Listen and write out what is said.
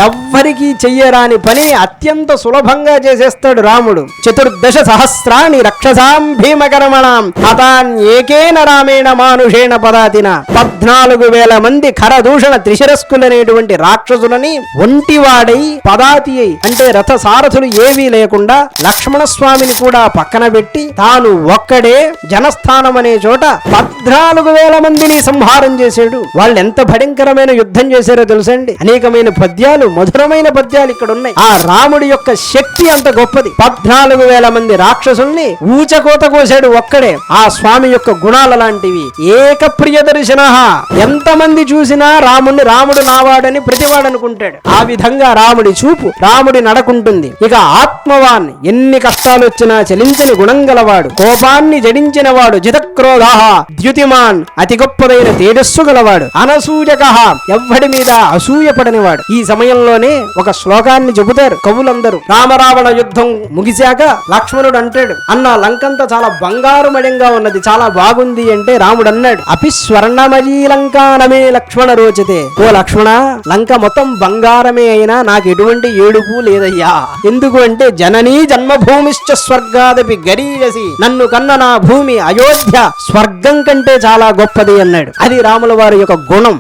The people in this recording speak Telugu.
ఎవ్వరికీ చెయ్యరాని పనిని అత్యంత సులభంగా చేసేస్తాడు రాముడు. 14 సహస్రాణి రక్షసాం భీమకర్మణాం హతాన్ ఏకేన రామేణ మానుషేణ పదాతిన. 14,000 మంది ఖరదూషణ త్రిశిరస్కులనేటువంటి రాక్షసులని ఒంటివాడై పదాతి అయి అంటే రథ సారథులు ఏవీ లేకుండా లక్ష్మణస్వామిని కూడా పక్కన పెట్టి తాను ఒక్కడే జనస్థానం అనే చోట 14,000 మందిని సంహారం చేశాడు. వాళ్ళు ఎంత భయంకరమైన యుద్ధం చేశారో తెలుసండి. అనేకమైన పద్యాలు, మధురమైన పద్యాలు ఇక్కడ ఉన్నాయి. ఆ రాముడి యొక్క శక్తి అంత గొప్పది. 14,000 మంది రాక్షసుల్ని ఊచకోత కోసాడు ఒక్కడే. ఆ స్వామి యొక్క గుణాల లాంటివి. ఏక ప్రియ దర్శన. ఎంతమంది చూసినా రాముడిని రాముడు నావాడని ప్రతివాడు అనుకుంటాడు. ఆ విధంగా రాముడి చూపు, రాముడి నడకుంటుంది. ఇక ఆత్మవాన్, ఎన్ని కష్టాలు వచ్చినా చలించని గుణం గలవాడు, కోపాన్ని జడించిన వాడు, జితక్రోధ ద్యుతిమాన్, అతి గొప్పదైన తేజస్సు గలవాడు, అనసూయక, ఎవ్వడి మీద అసూయపడనివాడు. ఈ సమయంలోనే ఒక శ్లోకాన్ని చెబుతారు కవులందరూ. రామరావణ యుద్ధం ముగిశాక లక్ష్మణుడు అంటాడు, అన్న లంకంతా చాలా బంగారు మయంగా ఉన్నది, చాలా బాగుంది అంటే రాముడు అన్నాడు, అపి స్వర్ణమయీ లంకానమే లక్ష్మణ రోచతే. ఓ లక్ష్మణ, లంక మొత్తం బంగారమే అయినా నాకు ఎటువంటి ఏడుపు లేదయ్యా. ఎందుకు అంటే జననీ జన్మభూమిశ్చ స్వర్గాదపి గరీయసి. నన్ను కన్న నా భూమి అయోధ్య స్వర్గం కంటే చాలా గొప్పది అన్నాడు. అది రాముల వారి యొక్క గుణం.